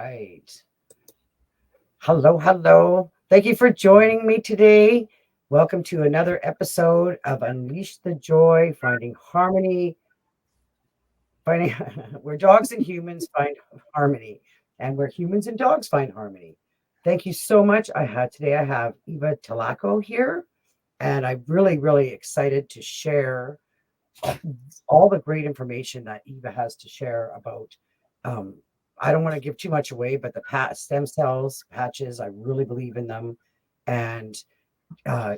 right. Hello, hello. Thank you for joining me today. Welcome to another episode of Unleash the Joy, Finding Harmony, finding where dogs and humans find harmony, and where humans and dogs find harmony. Thank you so much. I have Iva Talacko here, and I'm really, really excited to share all the great information that Eva has to share about. Um, I don't want to give too much away, but the stem cells patches, I really believe in them. And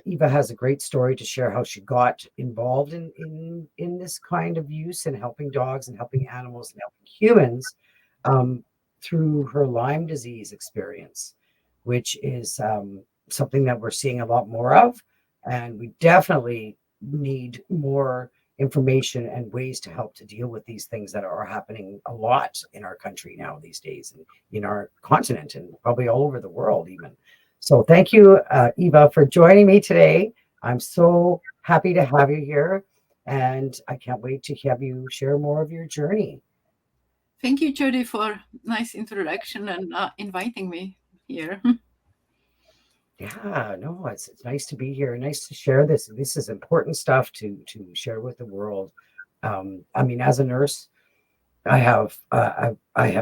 Eva has a great story to share how she got involved in this kind of use and helping dogs and helping animals and helping humans um, through her Lyme disease experience, which is something that we're seeing a lot more of. And we definitely need more information and ways to help to deal with these things that are happening a lot in our country now these days, and in our continent, and probably all over the world even. So thank you, Eva, for joining me today. I'm so happy to have you here, and I can't wait to have you share more of your journey. Thank you, Jody, for nice introduction and inviting me here. Yeah, no, it's nice to be here. Nice to share this. This is important stuff to share with the world. I mean, as a nurse, I have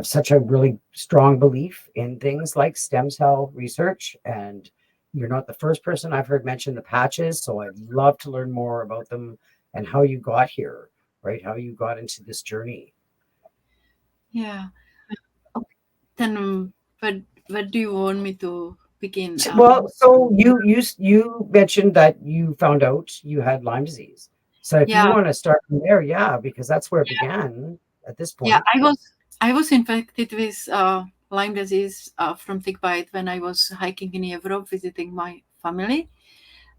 such a really strong belief in things like stem cell research, and you're not the first person I've heard mention the patches. So I'd love to learn more about them and how you got here, right? How you got into this journey. Yeah. Okay. Then, what do you want me to begin? Well, so you mentioned that you found out you had Lyme disease. So if you Yeah, want to start from there, yeah, because that's where it began at this yeah. point. I was infected with Lyme disease from tick bite when I was hiking in Europe visiting my family,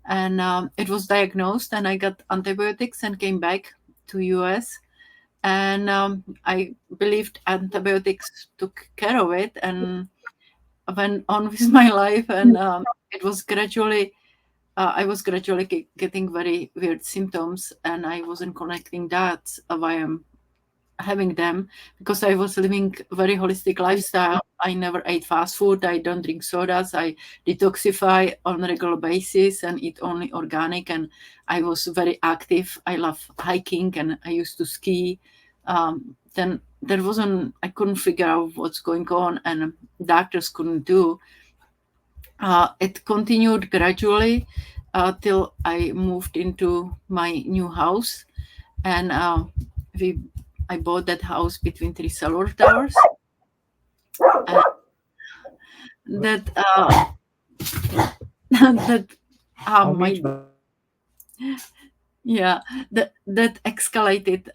and it was diagnosed, and I got antibiotics and came back to US. And I believed antibiotics took care of it, and went on with my life. And it was gradually I was gradually getting very weird symptoms, and I wasn't connecting that why I'm having them, because I was living very holistic lifestyle. I never ate fast food. I don't drink sodas. I detoxify on a regular basis and eat only organic. And I was very active. I love hiking, and I used to ski. Then there wasn't. I couldn't figure out what's going on, and doctors couldn't do. It continued gradually till I moved into my new house, and we I bought that house between three cellar towers. And that that I'll mute my yeah that escalated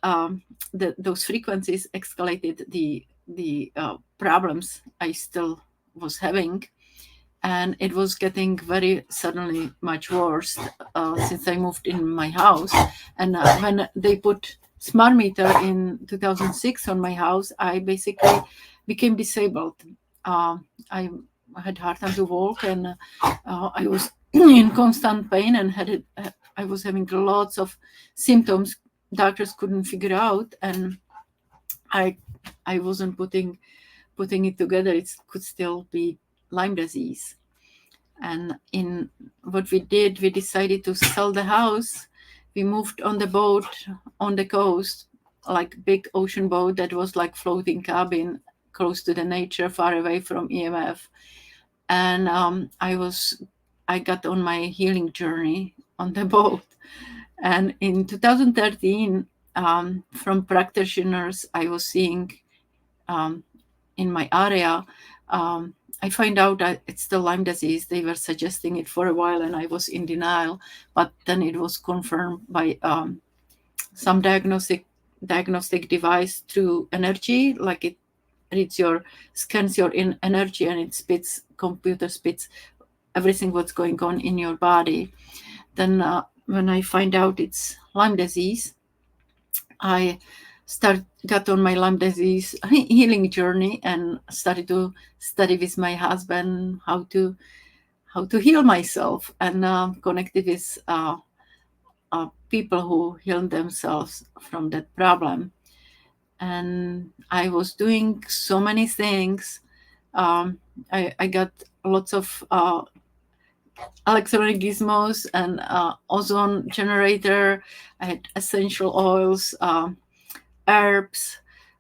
those frequencies escalated the problems I still was having, and it was getting very suddenly much worse since I moved in my house. And when they put smart meter in 2006 on my house, I basically became disabled. I had hard time to walk, and I was in constant pain and I was having lots of symptoms doctors couldn't figure out, and I I wasn't putting it together. It could still be Lyme disease. And in what we did, we decided to sell the house. We moved on the boat on the coast, like big ocean boat that was like floating cabin close to the nature, far away from EMF. And I got on my healing journey on the boat. And in 2013, from practitioners I was seeing um, in my area, I find out that it's the Lyme disease. They were suggesting it for a while, and I was in denial. But then it was confirmed by some diagnostic device through energy, like it reads your scans your in energy, and it spits computer spits everything what's going on in your body. Then when I find out it's Lyme disease, I got on my Lyme disease healing journey and started to study with my husband how to heal myself, and connected with people who heal themselves from that problem. And I was doing so many things Um, I got lots of electronic gizmos and ozone generator. I had essential oils, herbs.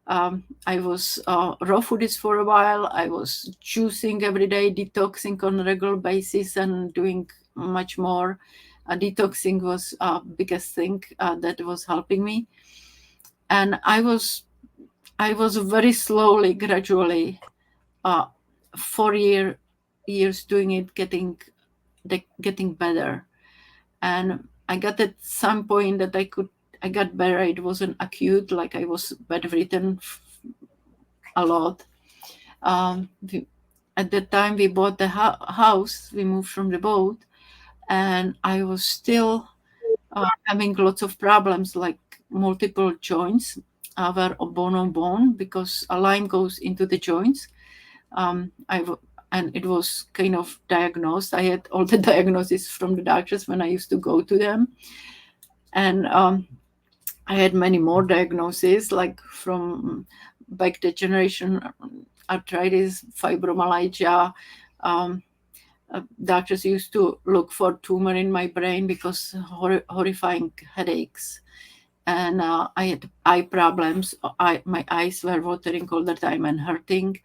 I was raw foodies for a while. I was juicing every day, detoxing on a regular basis, and doing much more. Detoxing was biggest thing that was helping me, and I was very slowly, gradually, uh, 4 years doing it, getting better. And I got at some point that I got better. It wasn't acute, like I was bedridden a lot. At that time, we bought the house. We moved from the boat, and I was still having lots of problems, like multiple joints were bone on bone because a Lyme goes into the joints. Um, I w- and it was kind of diagnosed. I had all the diagnoses from the doctors when I used to go to them, and I had many more diagnoses, like from back degeneration, arthritis, fibromyalgia. Um, Doctors used to look for tumor in my brain because horrifying headaches, and I had eye problems. My eyes were watering all the time and hurting,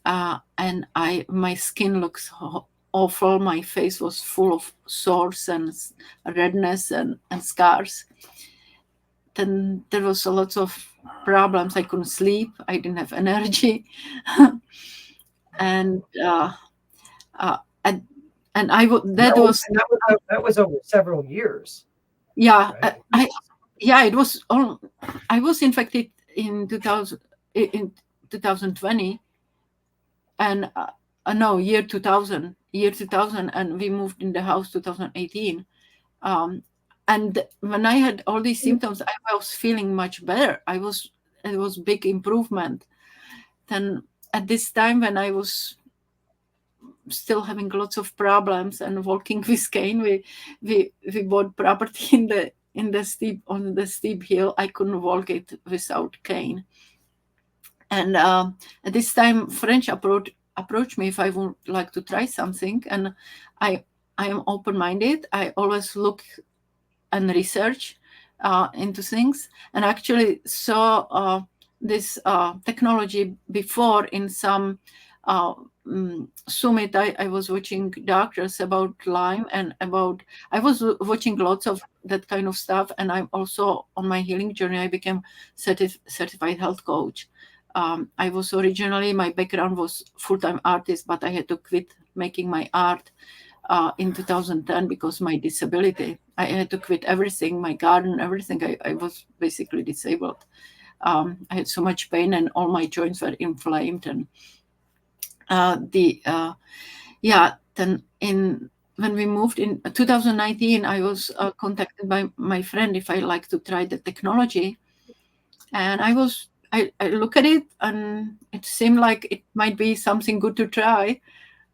and my skin looks awful. My face was full of sores and redness and scars. Then there was a lot of problems. I couldn't sleep. I didn't have energy, and uh, and That that was, was, that was over several years, yeah. right? Yeah, it was all. I was infected in 2000, in 2020, and no, year 2000, and we moved in the house 2018. um, and when I had all these symptoms, I was feeling much better. It was big improvement. Then at this time when I was still having lots of problems and walking with cane, we bought property on the steep hill. I couldn't walk it without cane. And at this time, French approached me if I would like to try something, and I I am open minded. I always look and research into things, and actually saw this technology before in some uh, summit. I was watching doctors about Lyme and about, I was watching lots of that kind of stuff, and I'm also on my healing journey. I became certified health coach. I was originally, my background was full-time artist, but I had to quit making my art in 2010 because my disability. I had to quit everything, my garden, everything. I was basically disabled. I had so much pain, and all my joints were inflamed. And the yeah, then in when we moved in 2019, I was contacted by my friend if I like to try the technology, and I look at it, and it seemed like it might be something good to try.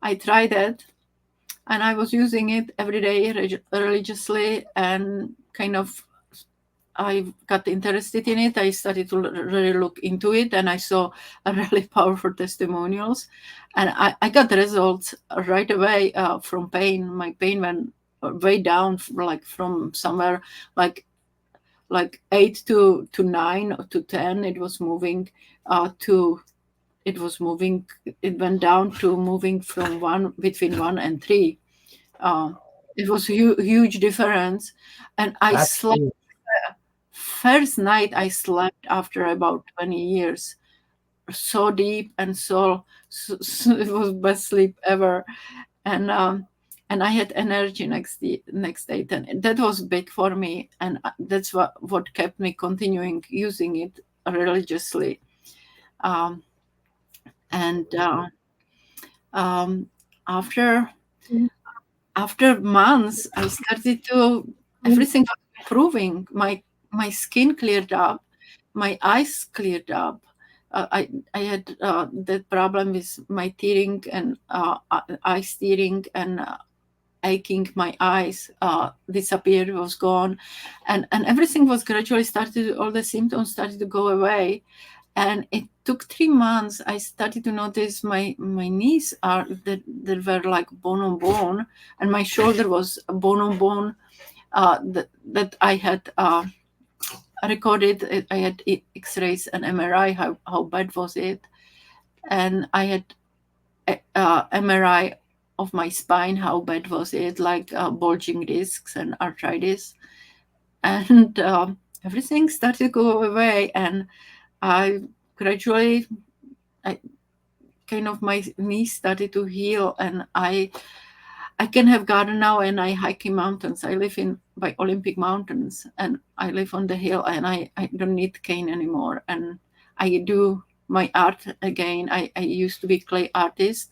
I tried it, and I was using it every day religiously, and kind of I got interested in it. I started to really look into it, and I saw a really powerful testimonials, and I got the results right away from pain. My pain went way down, like from somewhere like 8 to 9 or to 10. It was moving to it was moving. It went down to moving from one between 1 and 3. um, it was huge difference, and I That's slept. huge. First night I slept after about 20 years, so deep and so it was best sleep ever, and I had energy next day. Then that was big for me, and that's what kept me continuing using it religiously. Um, and um, after months, I started to, everything was improving. My skin cleared up, my eyes cleared up. I had that problem with my tearing and eye tearing, and aching. My eyes disappeared, was gone, and everything was gradually started. All the symptoms started to go away, and took 3 months, I started to notice my knees are that were like bone on bone, and my shoulder was bone on bone. That I had recorded. I had X-rays and MRI. How bad was it? And I had MRI of my spine. How bad was it? Like bulging discs and arthritis, and everything started to go away. And I gradually, I kind of my knees started to heal, and I can have garden now, and I hike in mountains. I live in by Olympic Mountains, and I live on the hill, and I don't need cane anymore. And I do my art again. I used to be clay artist,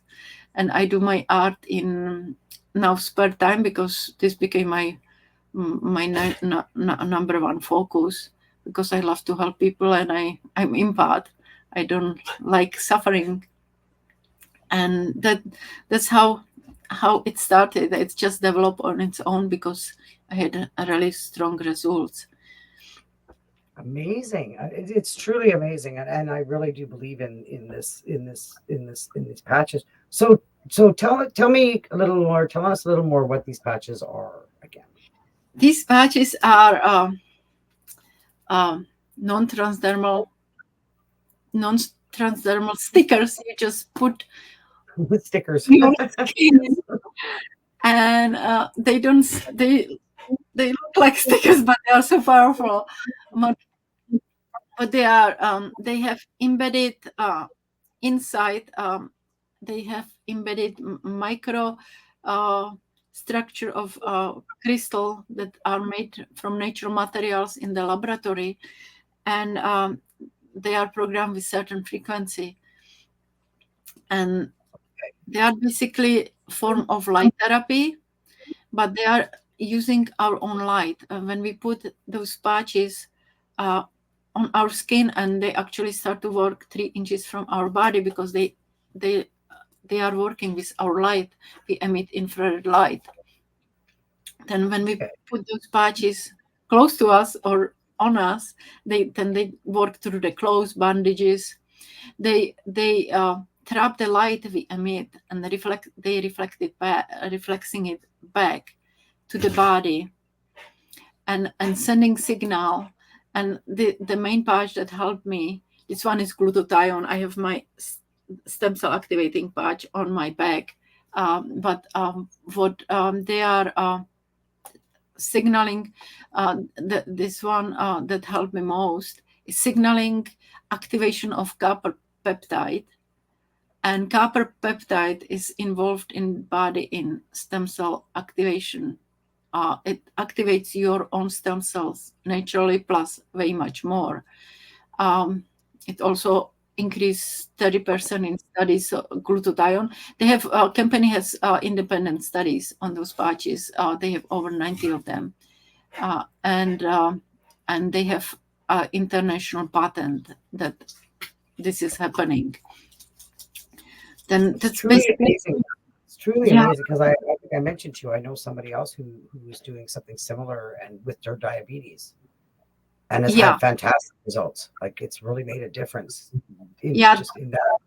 and I do my art in now spare time, because this became my number one focus, because I love to help people, and I'm empath. I don't like suffering, and that's how it started. It's just developed on its own because I had a really strong results. Amazing. It's truly amazing, and I really do believe in these patches. So tell me a little more. Tell us a little more what these patches are again. These patches are non-transdermal non-transdermal stickers. You just put With stickers. your skin, and they look like stickers, but they are so powerful. But they have embedded inside. They have embedded micro structure of crystal that are made from natural materials in the laboratory, and they are programmed with certain frequency, and they are basically form of light therapy, but they are using our own light. When we put those patches on our skin, and they actually start to work 3 inches from our body, because they they are working with our light. We emit infrared light. Then when we put those patches close to us or on us, they work through the clothes, bandages. They trap the light we emit, and they reflect it back, reflecting it back to the body, and sending signal. And the main patch that helped me, this one is glutathione. I have my stem cell activating patch on my back, but what they are signaling, this one that helped me most is signaling activation of copper peptide. And copper peptide is involved in body in stem cell activation. It activates your own stem cells naturally, plus way much more. It also increased 30% in studies of glutathione. They have company has independent studies on those patches. They have over 90 of them, and they have international patent that this is happening. Then that's Truly basically amazing. It's truly amazing, because I think I mentioned to you, I know somebody else who is doing something similar and with their diabetes, and has had fantastic results. Like, it's really made a difference just in that.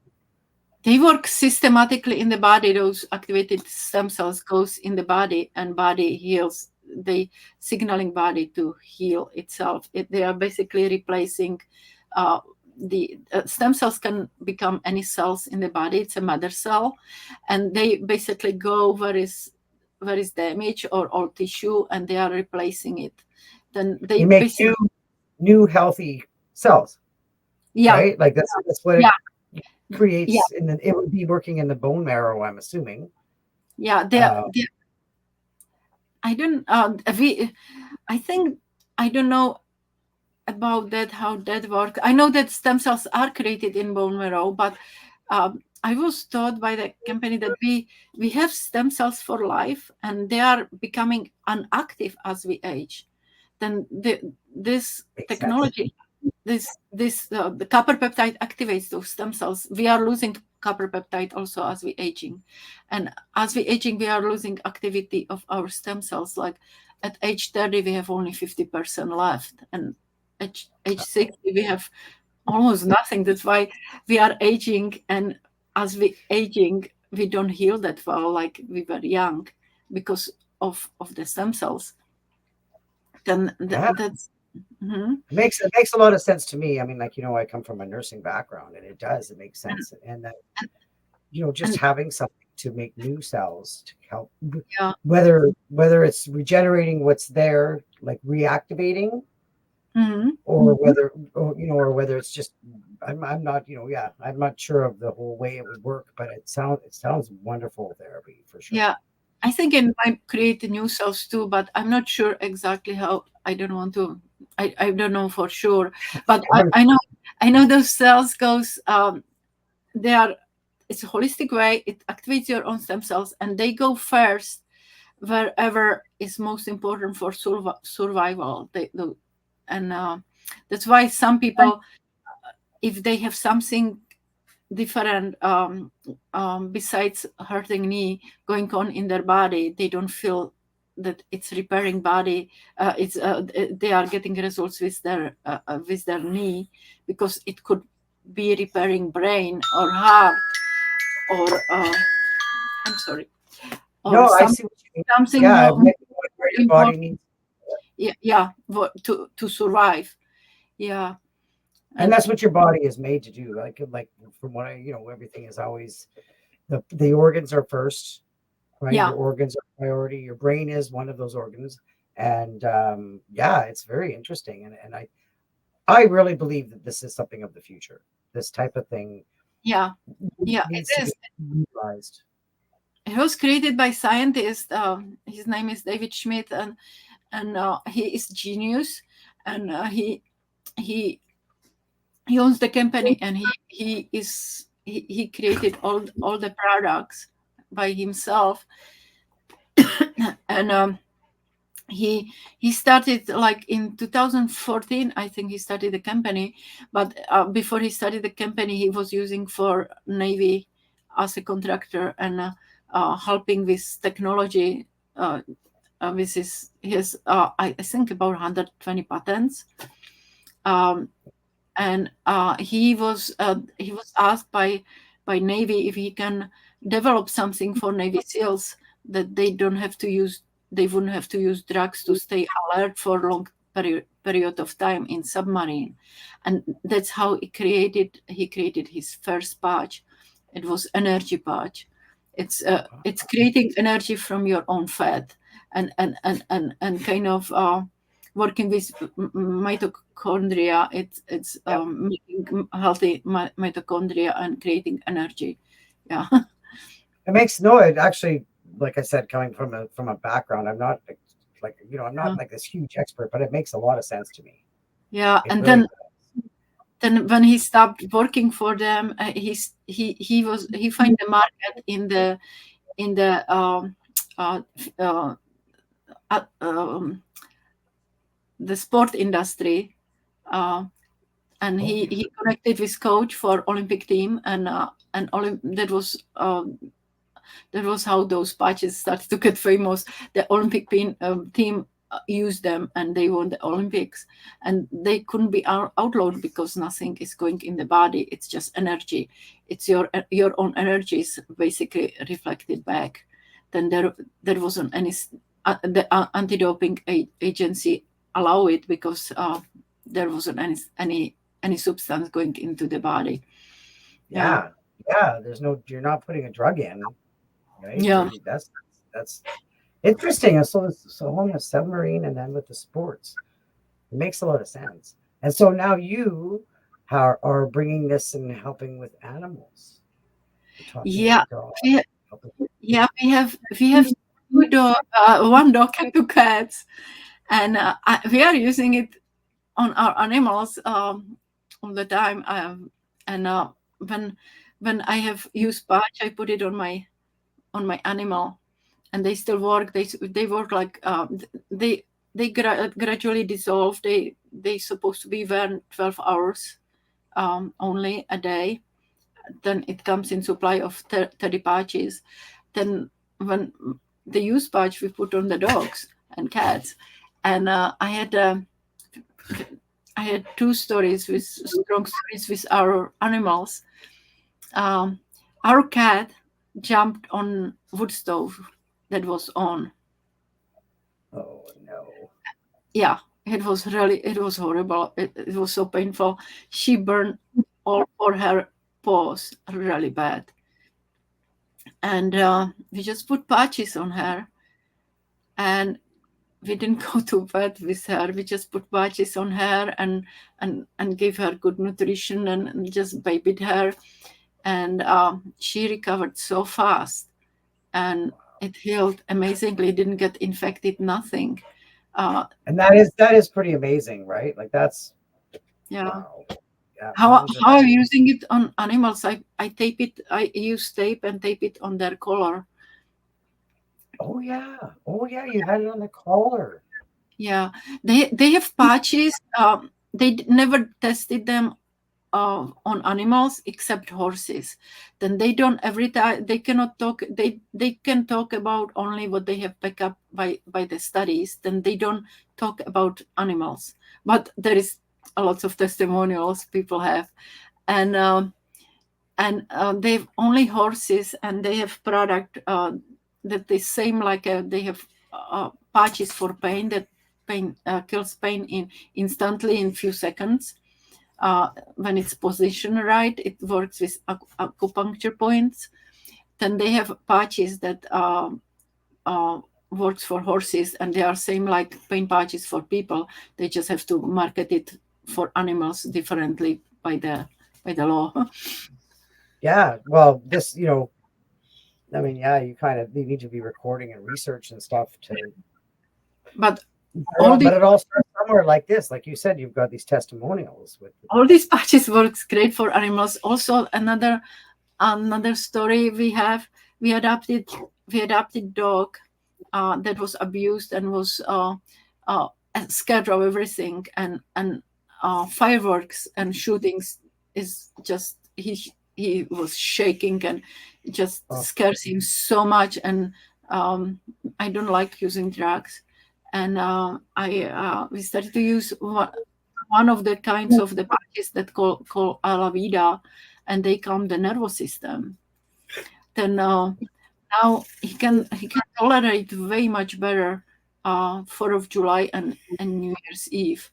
They work systematically in the body. Those activated stem cells goes in the body, and body heals. They signaling body to heal itself. They are basically replacing the stem cells can become any cells in the body. It's a mother cell, and they basically go where is damage or old tissue, and they are replacing it. Then they You make new healthy cells. Right? Like that's what it creates, and then it would be working in the bone marrow, I'm assuming. I don't I think I don't know about that, how that works. I know that stem cells are created in bone marrow, but I was taught by the company that we have stem cells for life, and they are becoming inactive as we age. Then this technology, the copper peptide activates those stem cells. We are losing copper peptide also as we aging, and as we aging, we are losing activity of our stem cells. Like at age 30, we have only 50% left, and at age 60, we have almost nothing. That's why we are aging, and as we aging, we don't heal that well like we were young because of the stem cells. Then Yeah, that's mhm. it makes a lot of sense to me. I mean, like, I come from a nursing background, and it makes and sense. And that, and, just and having something to make new cells to help, yeah, whether it's regenerating what's there, like reactivating, mhm. or whether it's just, I'm not, yeah, I'm not sure of the whole way it would work, but it sounds wonderful therapy for sure. Yeah. I think it might create new cells too, but I'm not sure exactly how. I don't want to. I don't know for sure, but I know those cells goes. They are. It's a holistic way. It activates your own stem cells, and they go first wherever is most important for survival. And that's why some people, if they have something different besides hurting knee going on in their body, they don't feel that it's repairing body. It's they are getting results with their knee because it could be repairing brain or heart or I'm sorry, or No, I see what you mean. something Yeah, more where your body important. needs. Yeah, yeah, to survive. Yeah, And and that's what your body is made to do. Like from what everything is always, the organs are first, right? yeah, Your organs are priority. Your brain is one of those organs, and yeah, it's very interesting. And I really believe that this is something of the future. This type of thing yeah, yeah. needs It to be is. utilized. It was created by scientists. His name is David Schmidt, and he is genius, and he he owns the company, and he created all the products by himself, and he started like in 2014. I think he started the company, but before he started the company, he was using for Navy as a contractor and helping with technology. With his I think about 120 patents. Um, and he was asked by Navy if he can develop something for Navy SEALs that they wouldn't have to use drugs to stay alert for a long period of time in submarine, and that's how he created his first patch. It was energy patch. It's creating energy from your own fat, and kind of working with mitochondria. It's Yep. making healthy mitochondria and creating energy. Yeah. It makes no. It actually, like I said, coming from a background, I'm not like I'm Yeah. not like this huge expert, but it makes a lot of sense to me. Yeah. It And really then when he stopped working for them, he find the market in the uh, uh, uh, um, the sport industry. Uh, and does. he connected with coach for Olympic team, and that was how those patches started to get famous. The Olympic team used them, and they won the Olympics. And they couldn't be outlawed because nothing is going in the body. It's just energy. It's your own energy is basically reflected back. Then there wasn't any. The anti-doping agency allow it because there wasn't any substance going into the body. Yeah, Yeah, yeah. You're not putting a drug in, right? yeah, That's interesting. So on a submarine, and then with the sports, it makes a lot of sense. And so now you are bringing this and helping with animals. You're talking yeah. with dogs, We, helping. yeah, we have one dog and two cats, and we are using it on our animals all the time. And when I have used patch, I put it on my animal, and they still work. They work like they gradually dissolve. They supposed to be there 12 hours only a day. Then it comes in supply of 30 patches. Then when the use patch we put on the dogs and cats, and I had I had two stories with strong stories with our animals. Um, our cat jumped on wood stove that was on. Oh no. Yeah, it was horrible. It was so painful. She burned all for her paws really bad. And we just put patches on her, and we didn't go to bed with her. We just put patches on her and gave her good nutrition and just babied her. And she recovered so fast, and it healed amazingly. Didn't get infected, nothing. And that is pretty amazing, right? Like that's Yeah. wow. Yeah, How those are how I'm pretty. using it on animals? I tape it. I use tape and tape it on their collar. Oh yeah. Oh yeah. You had it on the collar. Yeah, they have patches. Never tested them on animals except horses. Then they don't every time they cannot talk. They can talk about only what they have picked up by the studies. Then they don't talk about animals. But there is a lot of testimonials people have, and they've only horses, and they have product that the same like they have patches for pain that pain kills pain in instantly in few seconds. When it's positioned right, it works with acupuncture points. Then they have patches that uh, works for horses, and they are same like pain patches for people. They just have to market it for animals differently by the law. Yeah. Well, this, I mean, yeah, you need to be recording and research and stuff to, But all but these it all starts somewhere like this. Like you said, you've got these testimonials with, all these patches works great for animals. Also, another story we have, we adopted we adopted dog that was abused and was uh, scared of everything, and fireworks and shootings is just he was shaking, and it just oh, scares him so much. And I don't like using drugs, and I we started to use one of the kinds of the patches that call Alavida, and they calm the nervous system. Then now he can tolerate way much better 4th of July and New Year's Eve.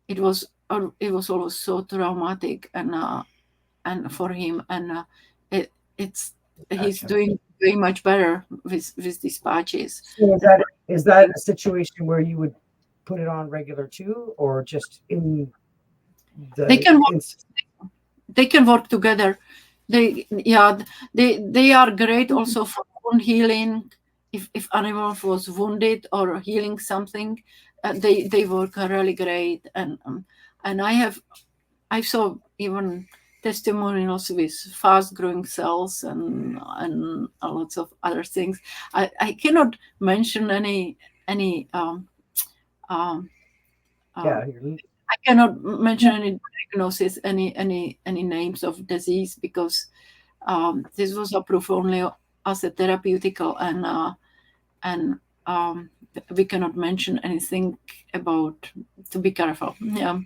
It was always so traumatic, and for him, and it's he's gotcha. doing way much better with these patches. So is that a situation where you would put it on regular too, or just in They the can instance? they can work together. They are great also for wound healing. If animal was wounded or healing something, they work really great. And I saw even testimonials with fast growing cells and lots of other things. I cannot mention any um, uh, Yeah, I cannot mention any diagnosis, any names of disease, because this was approved only as a therapeutical, and we cannot mention anything about, to be careful. Yeah.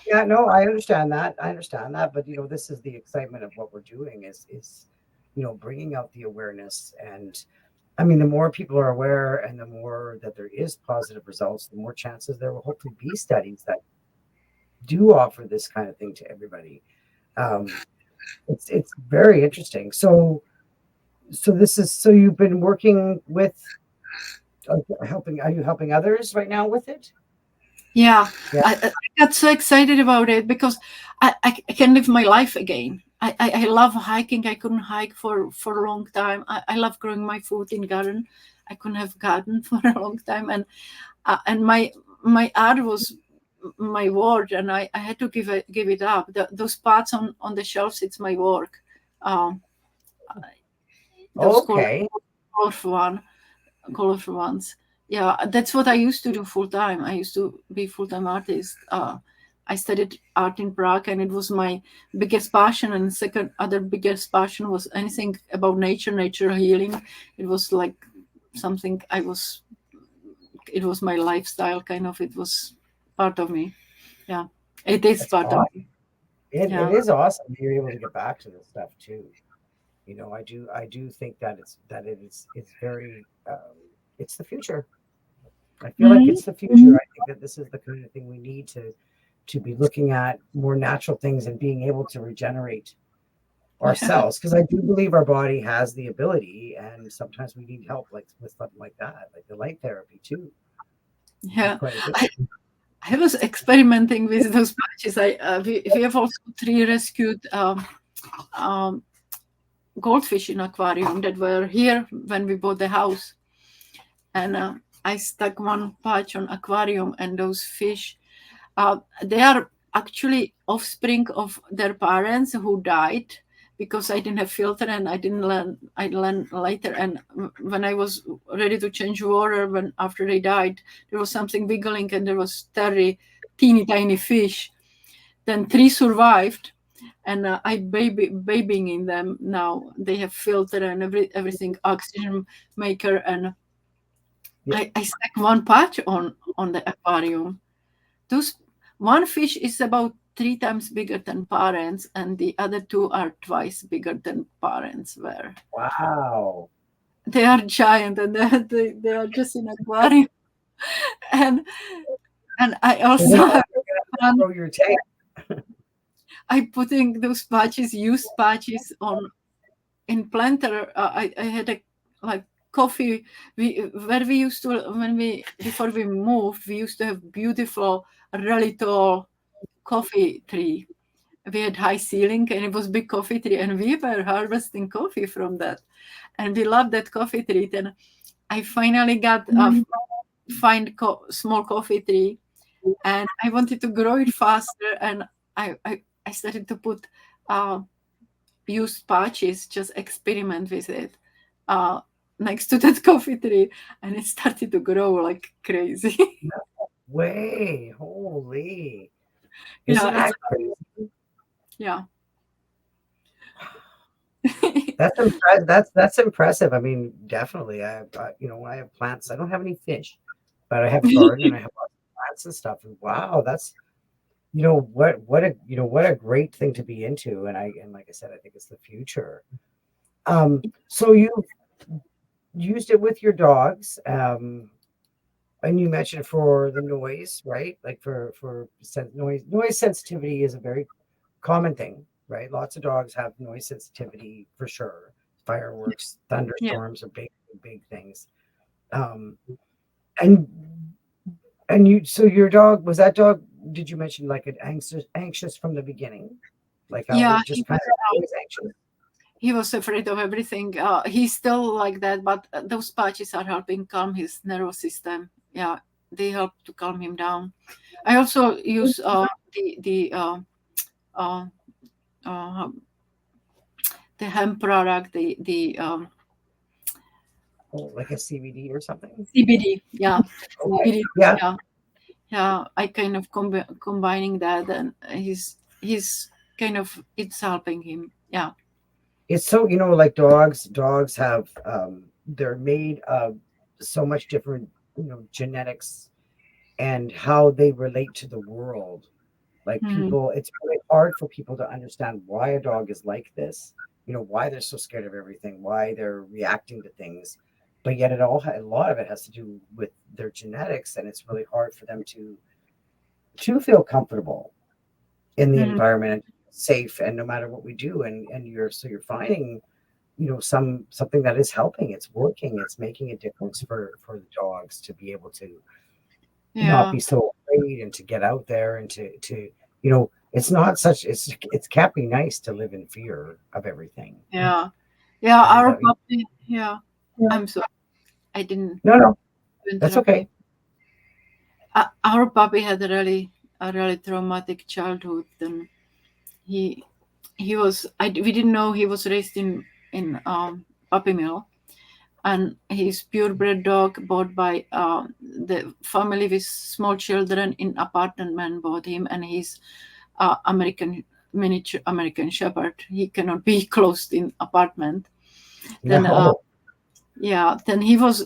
yeah, no, I understand that. I understand that, but this is the excitement of what we're doing is bringing out the awareness. And I mean, the more people are aware and the more that there is positive results, the more chances there will hopefully be studies that do offer this kind of thing to everybody. Um, it's very interesting. So you've been working with helping. Are you helping others right now with it? Yeah, Yeah. I got so excited about it because I can live my life again. I love hiking. I couldn't hike for a long time. I love growing my food in garden. I couldn't have garden for a long time, and my art was my word, and I had to give it up. Those parts on the shelves, it's my work. Um, those Okay. colorful one, colorful ones. Yeah, that's what I used to do full time. I used to be full time artist. I studied art in Prague, and it was my biggest passion. And second, other biggest passion was anything about nature, nature healing. It was like something I was. It was my lifestyle, kind of. It was part of me. Yeah. It is That's part of, awesome. It yeah. is awesome. You're able to get back to this stuff too. I do think that it's very it's the future. I feel like Mhm. it's the future. I think that this is the kind of thing we need to be looking at more natural things and being able to regenerate Yeah. ourselves, because I do believe our body has the ability, and sometimes we need help, like with something like that, like the light therapy too. Would be Yeah. quite a good. I was experimenting with those patches. We have also three rescued um, goldfish in aquarium that were here when we bought the house, and I stuck one patch on aquarium, and those fish, they are actually offspring of their parents who died because I didn't have filter, and I didn't learn. I learned later, and when I was ready to change water, when after they died, there was something wiggling, and there was 30 teeny tiny fish. Then three survived, and I babying in them now. They have filter and everything, oxygen maker, and Yeah. I stuck one patch on the aquarium. Those one fish is about three times bigger than parents, and the other two are twice bigger than parents were. Wow. They are giant, and they are just in aquarium. And I They're also gonna have they're gonna fun. grow your tank. I putting those patches, used patches, on in planter. I had a like coffee. We used to, when we before we moved, we used to have beautiful, really tall coffee tree. We had high ceiling, and it was big coffee tree, and we were harvesting coffee from that, and we loved that coffee tree. Then I finally got a small coffee tree, and I wanted to grow it faster, and I started to put uh, used patches, just experiment with it, uh, next to that coffee tree, and it started to grow like crazy. Way, holy! Yeah, Isn't it's that crazy? yeah. That's impressive. I mean, definitely. When I have plants, I don't have any fish, but I have a garden and I have lots of plants and stuff. And wow, that's what a great thing to be into. And like I said, I think it's the future. So you used it with your dogs, and you mentioned for the noise, right? Like noise sensitivity is a very common thing, right? Lots of dogs have noise sensitivity for sure. Fireworks, Yeah. thunderstorms are big things. Um, and so your dog, was that dog? Did you mention like an anxious from the beginning, like Yeah, always just kind of always anxious? he was afraid of everything. He's still like that, but those patches are helping calm his nervous system. Yeah, they help to calm him down. I also use uh, uh, the hemp product, the Oh, like a CBD or something? CBD. Yeah, Okay, CBD. yeah. Yeah, yeah. I kind of combining that, and he's kind of it's helping him. Yeah. It's so, like dogs have, they're made of so much different, genetics and how they relate to the world. Like Mhm. it's really hard for people to understand why a dog is like this, why they're so scared of everything, why they're reacting to things. But yet a lot of it has to do with their genetics, and it's really hard for them to feel comfortable in the Mhm. environment and safe, and no matter what we do, and you're finding something that is helping, it's working, it's making a difference for the dogs to be able to not Yeah. be so afraid and to get out there and it's not such it can't be nice to live in fear of everything. Yeah. Yeah. And Our puppy. Yeah. I'm sorry. I didn't no, that's interrupt you. okay. Our puppy had a really traumatic childhood, and he he was we didn't know he was raised in puppy mill, and he's purebred dog bought by the family with small children in apartment bought him, and he's American miniature American Shepherd. He cannot be closed in apartment. Then No. yeah, then he was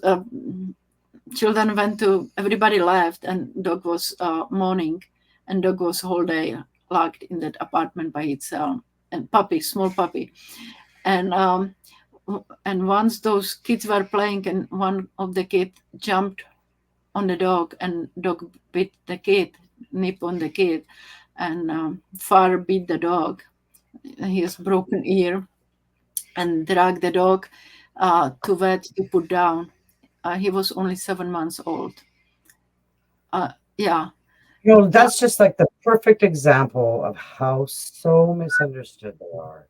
children went to everybody left, and dog was mourning, and dog was whole day locked in that apartment by itself, and puppy, small puppy. And um, and once those kids were playing, and one of the kid jumped on the dog, and dog bit the kid, nip on the kid, and far beat the dog. He has broken ear, and dragged the dog to vet to put down. He was only 7 months old. Yeah, that, That's just like the perfect example of how so misunderstood they are.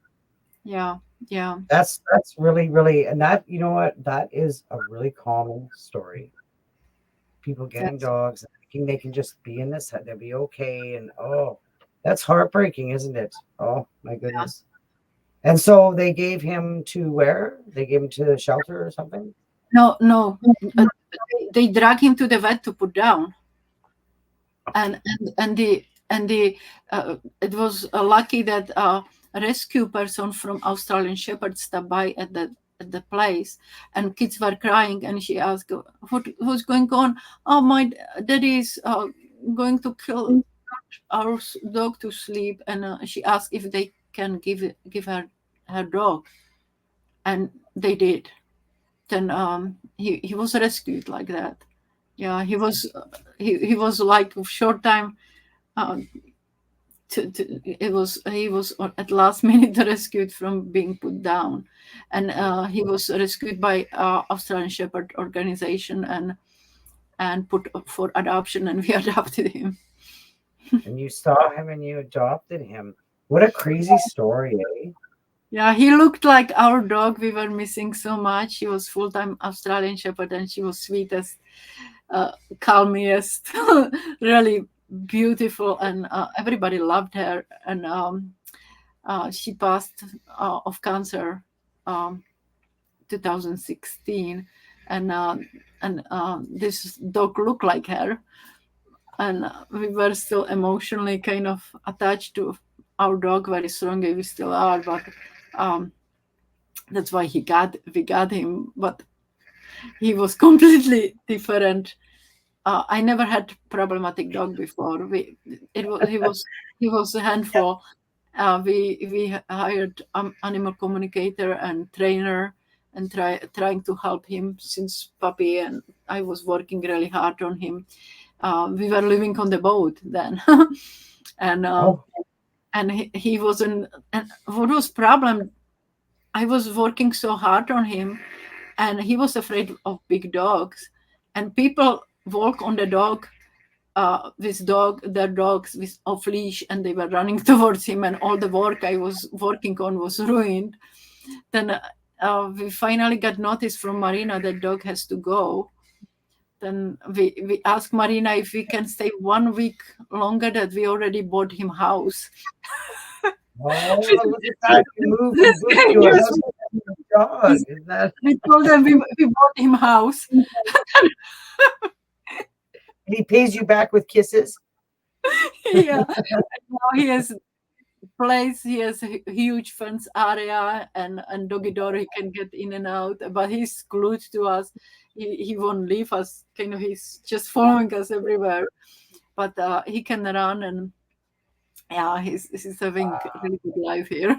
yeah, yeah. That's really, really, and that, you know what, that is a really common story. People getting That's dogs and thinking they can just be in this, they'll be okay, and oh, that's heartbreaking, isn't it? Oh my yeah. goodness. And so they gave him to where? They gave him to the shelter or something? No, no. Uh, they drag him to the vet to put down, and it was lucky that a rescue person from Australian Shepherd stopped by at the place, and kids were crying, and she asked, what's going on? Oh, my daddy is going to kill our dog to sleep," and she asked if they can give her dog, and they did. Then he was rescued like that. Yeah, he was like short time. Uh, it was he was at last minute rescued from being put down, and he was rescued by Australian Shepherd organization, and put up for adoption, and we adopted him. And you saw him and you adopted him. What a crazy story, eh? Yeah, he looked like our dog we were missing so much. She was full-time Australian Shepherd, and she was sweetest, calmest, really beautiful, and everybody loved her. And she passed of cancer, um, 2016, and this dog looked like her, and we were still emotionally kind of attached to our dog very strongly. We still are, but um, that's why we got him. But he was completely different. I never had problematic dog before. He was a handful. We hired animal communicator and trainer, and trying to help him since puppy. And I was working really hard on him. We were living on the boat then, and Oh, he wasn't. And what was problem? I was working so hard on him, and he was afraid of big dogs, and people walk on the dog with their dogs with off leash, and they were running towards him, and all the work I was working on was ruined. Then we finally got notice from Marina that dog has to go. Then we asked Marina if we can stay 1 week longer, that we already bought him house. oh, look at that. You moved This from Bush guy to a just house with a dog. Isn't that? we told them we bought him house. And he pays you back with kisses. Yeah. Now he has place, he has a huge fence area, and doggy door he can get in and out, but he's glued to us. He won't leave us, kind of, he's just following us everywhere, but he can run, and yeah, he's having a really good life here.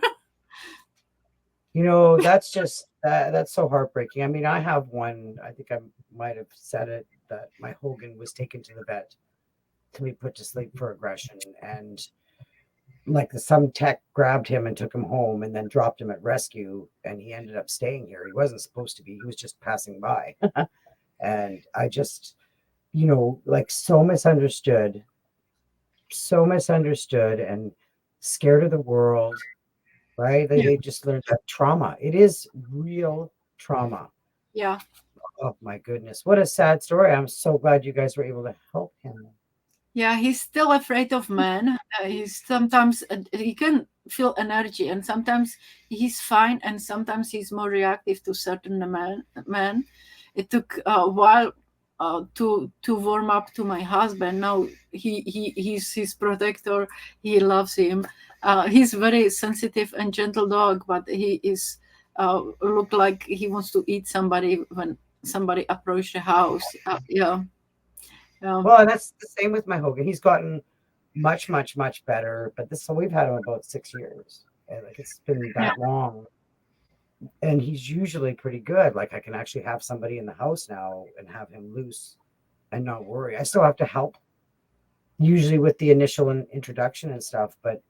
That's just that's so heartbreaking. I mean, I have one. I think I might have said it that my Hogan was taken to the vet to be put to sleep for aggression, and like some tech grabbed him and took him home, and then dropped him at rescue, and he ended up staying here. He wasn't supposed to be. He was just passing by, and I just, like so misunderstood, and scared of the world. Right? They Yeah, they just learned that trauma. It is real trauma. yeah. Oh my goodness. What a sad story. I'm so glad you guys were able to help him. Yeah, he's still afraid of men. He's sometimes he can feel energy, and sometimes he's fine, and sometimes he's more reactive to certain men. It took a while to warm up to my husband. Now he's his protector. He loves him. He's very sensitive and gentle dog, but he is look like he wants to eat somebody when somebody approach the house. Yeah, yeah, Well, and that's the same with my Hogan. He's gotten, much, much, much better. But this, so we've had him about 6 years. And like it's been Yeah. that long. And he's usually pretty good. Like I can actually have somebody in the house now and have him loose and not worry. I still have to help usually with the initial introduction and stuff, but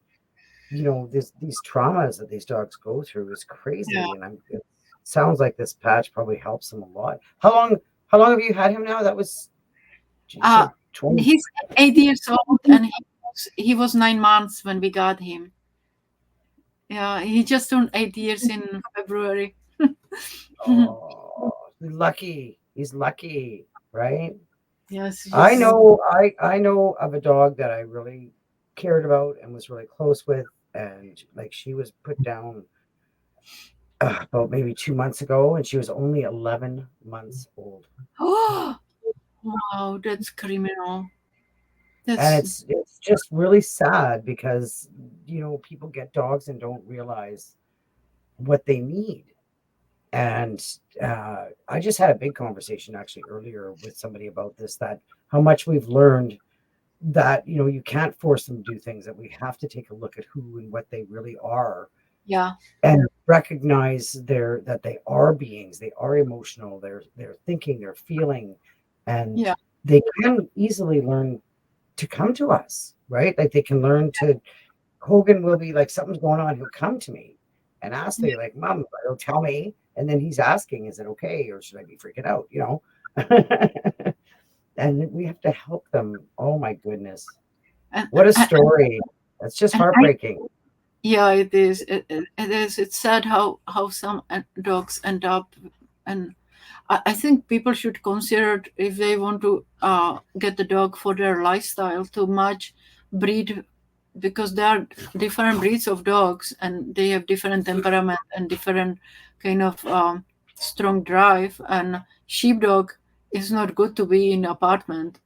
these traumas that these dogs go through is Yeah. crazy. And it sounds like this patch probably helps them a lot. How long have you had him now? That was, you Uh, said 20. he's 8 years old, and he was 9 months when we got him. Yeah, he just turned 8 years in February. Oh, lucky. He's lucky, right? Yes, I just know I know of a dog that I really cared about and was really close with, and like she was put down about maybe 2 months ago, and she was only 11 months old. oh wow, that's criminal. And That's it's just really sad because people get dogs and don't realize what they need. And I just had a big conversation actually earlier with somebody about this, that how much we've learned that you can't force them to do things, that we have to take a look at who and what they really are, yeah, and recognize that they are beings, they are emotional, they're thinking, they're feeling, and yeah, they can easily learn to come to us, right? Like they can learn to, Hogan will be like, something's going on, he'll come to me and ask me, like, Mom, he'll tell me, and then he's asking, is it okay, or should I be freaking out? And we have to help them. Oh my goodness. and What a and, story. That's just and I heartbreaking. yeah, it is. It is. It's sad how some dogs end up, and I think people should consider if they want to get the dog for their lifestyle to match breed, because there are different breeds of dogs and they have different temperament and different kind of strong drive. And sheepdog is not good to be in apartment.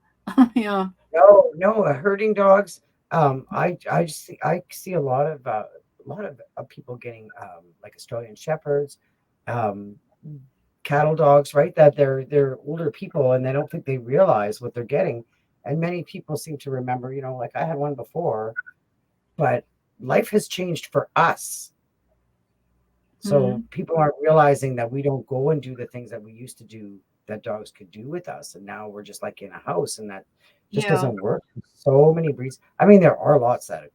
Yeah, No, no, herding dogs. I see a lot of people getting like Australian shepherds, um, cattle dogs, right? That they're older people and they don't think they realize what they're getting. And many people seem to remember, like I had one before, but life has changed for us. So hmm, people aren't realizing that we don't go and do the things that we used to do that dogs could do with us. And now we're just like in a house, and that just yeah, doesn't work. So many breeds. I mean, there are lots that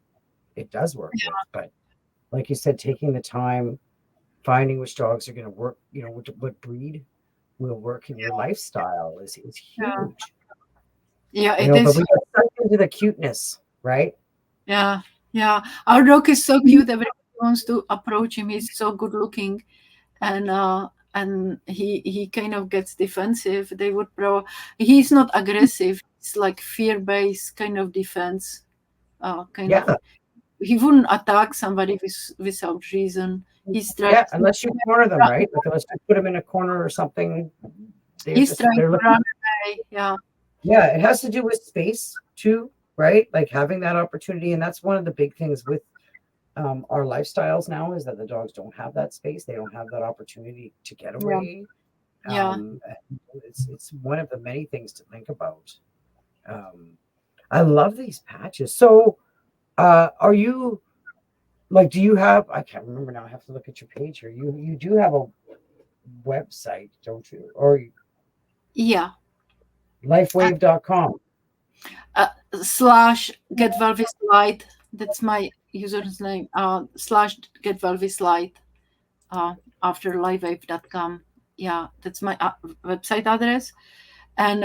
it does work with, but like you said, taking the time, finding which dogs are going to work, what breed will work in your lifestyle is yeah, huge. yeah. It But is. we get sucked into the cuteness, right? Yeah, yeah. Our dog is so cute. Everybody wants to approach him. He's so good looking, and he kind of gets defensive. They would he's not aggressive. It's like fear based kind of defense. Kind of, Yeah. he wouldn't attack somebody without reason. He's trying Yeah. to Unless you corner them, right? Like unless you put them in a corner or something, he's trying they're to looking. run away. Yeah, Yeah, it has to do with space too, right? Like having that opportunity. And that's one of the big things with our lifestyles now, is that the dogs don't have that space. They don't have that opportunity to get yeah, away. yeah. It's one of the many things to think about. Um, I love these patches. So, are you like? Do you have? I can't remember now. I have to look at your page here. You do have a website, don't you? Or Yeah. lifewave.com. Slash get Valvis light. That's my user's name. Slash get Valvis light. After liveape.com. Yeah, that's my website address. And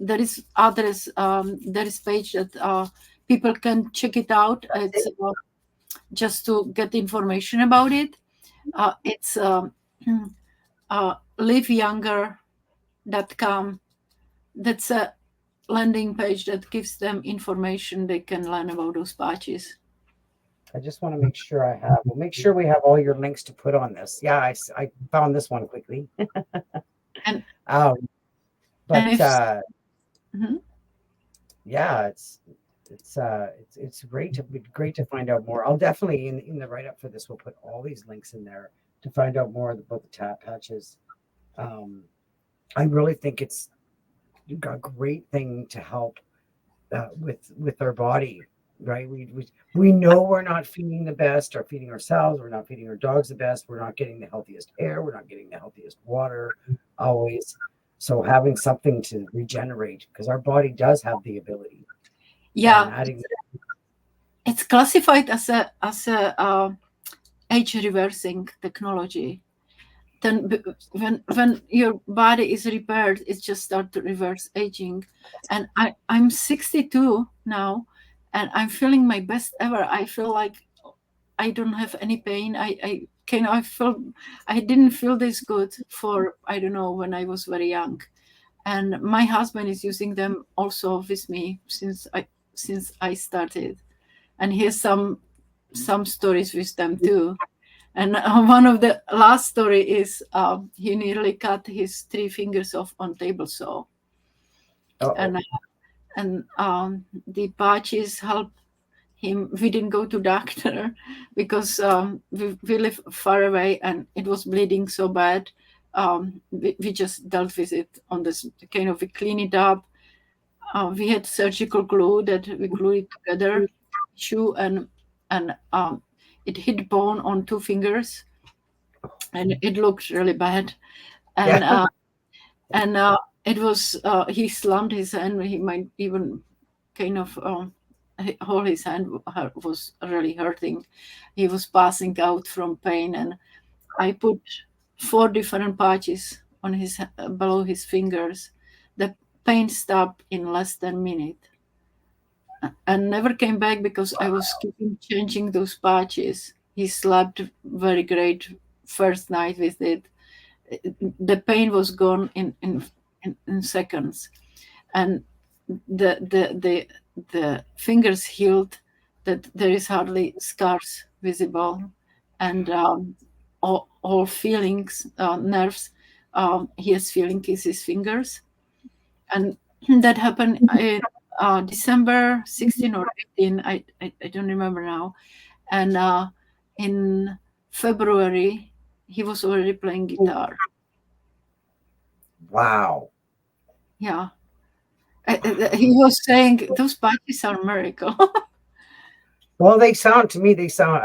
there is address. There is page that people can check it out. It's just to get information about it. It's liveyounger.com. That's a landing page that gives them information they can learn about those patches. I just want to make sure I have. We'll make sure we have all your links to put on this. Yeah, I found this one quickly. And um, and but if Mhm. yeah, it's great to find out more. I'll definitely in the write up for this, we'll put all these links in there to find out more about the tap patches. Um, I really think it's a great thing to help with our body, right? We know we're not feeding the best, or feeding ourselves. We're not feeding our dogs the best. We're not getting the healthiest air. We're not getting the healthiest water always. So having something to regenerate, because our body does have the ability, and Yeah, adding. it's classified as a age reversing technology. Then when your body is repaired, it just starts to reverse aging. And I'm 62 now, and I'm feeling my best ever. I feel like I don't have any pain. I feel I didn't feel this good for, I don't know, when I was very young. And my husband is using them also with me since I started. And here's some stories with them too. And one of the last story is he nearly cut his 3 fingers off on table saw, Uh-oh. and the patches helped him. We didn't go to doctor because we live far away, and it was bleeding so bad. We just dealt with it on this kind of, we clean it up. We had surgical glue that we glued it together, shoe, and it hit bone on 2 fingers, and it looked really bad. Yeah. And it was he slammed his hand. He might even kind of whole his hand was really hurting. He was passing out from pain, and I put 4 different patches on his below his fingers. The pain stopped in less than a minute and never came back because I was keeping changing those patches. He slept very great first night with it. The pain was gone in seconds, and the fingers healed. That there is hardly scars visible, and all feelings, nerves. He has feeling in his fingers, and that happened in December 16 or 18. I don't remember now. And in February, he was already playing guitar. Wow. Yeah. He was saying those patches are a miracle. Well, they sound to me, they sound,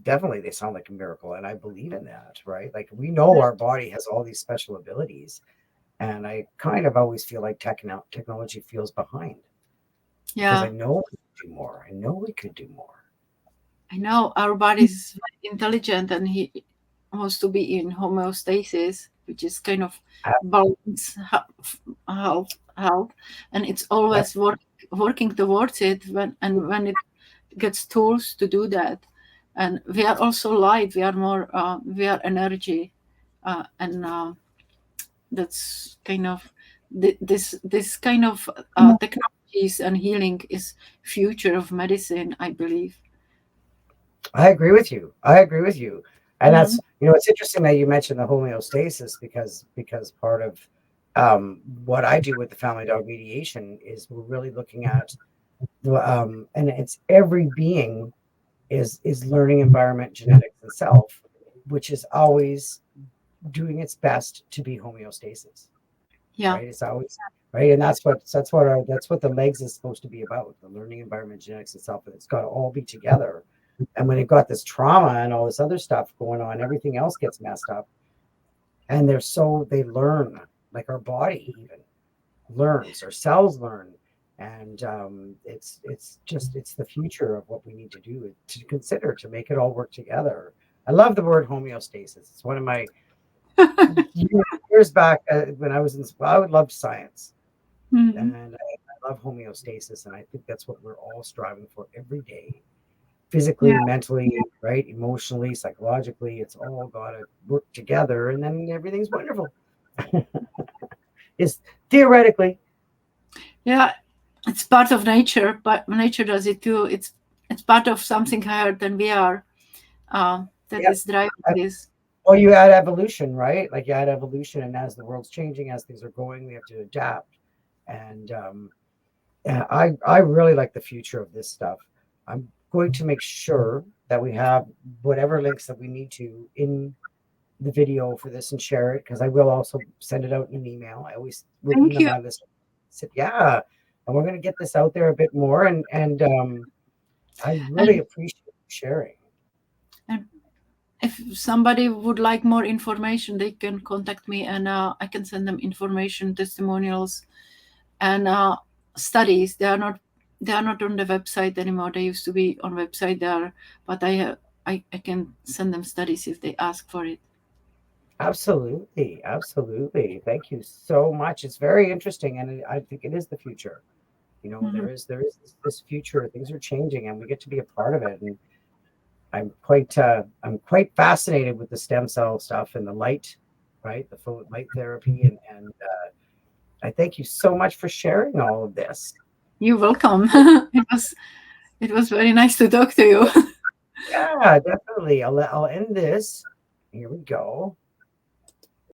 definitely they sound like a miracle, and I believe in that, right? Like we know our body has all these special abilities, and I kind of always feel like technology feels behind, because I Yeah, know we could do more. I know we could do more. I know our body is very intelligent, and he wants to be in homeostasis, which is kind of Uh, balance, health, and it's Yep, always working towards it when it gets tools to do that. And we are also light. We are more. We are energy, and that's kind of this kind of technologies and healing is future of medicine, I believe. I agree with you. I agree with you. And Mhm. that's, it's interesting that you mentioned the homeostasis, because part of what I do with the family dog mediation is we're really looking at and it's every being is learning environment, genetics, and self, which is always doing its best to be homeostasis, Yeah, right? It's always right, and that's what the legs is supposed to be about: the learning environment, genetics, and self. And it's got to all be together. And when you've got this trauma and all this other stuff going on, everything else gets messed up. And they learn, like our body even learns, our cells learn, and it's the future of what we need to do, to consider, to make it all work together. I love the word homeostasis. It's one of my years back, when I was in school. I would love science, hmm, and I love homeostasis, and I think that's what we're all striving for every day, physically, yeah, mentally, right, emotionally, psychologically. It's all got to work together, and then everything's wonderful. Is theoretically. yeah. It's part of nature, but nature does it too. It's part of something higher than we are. That Yeah. is driving this. Well, you add evolution, right? Like you add evolution, and as the world's changing, as things are going, we have to adapt. And yeah, I really like the future of this stuff. I'm going to make sure that we have whatever links that we need to in the video for this, and share it, because I will also send it out in an email. I always Thank written on you. my list. Said, yeah. and we're going to get this out there a bit more. And I really And, appreciate you sharing. and if somebody would like more information, they can contact me, and I can send them information, testimonials, and studies. They are not on the website anymore. They used to be on website there, but I can send them studies if they ask for it. Absolutely, absolutely. Thank you so much. It's very interesting, and I think it is the future. You know, Mhm. there is this future. Things are changing, and we get to be a part of it. And I'm quite fascinated with the stem cell stuff and the light, right? The light therapy, and I thank you so much for sharing all of this. You're welcome. It was very nice to talk to you. Yeah, definitely. I'll end this. Here we go.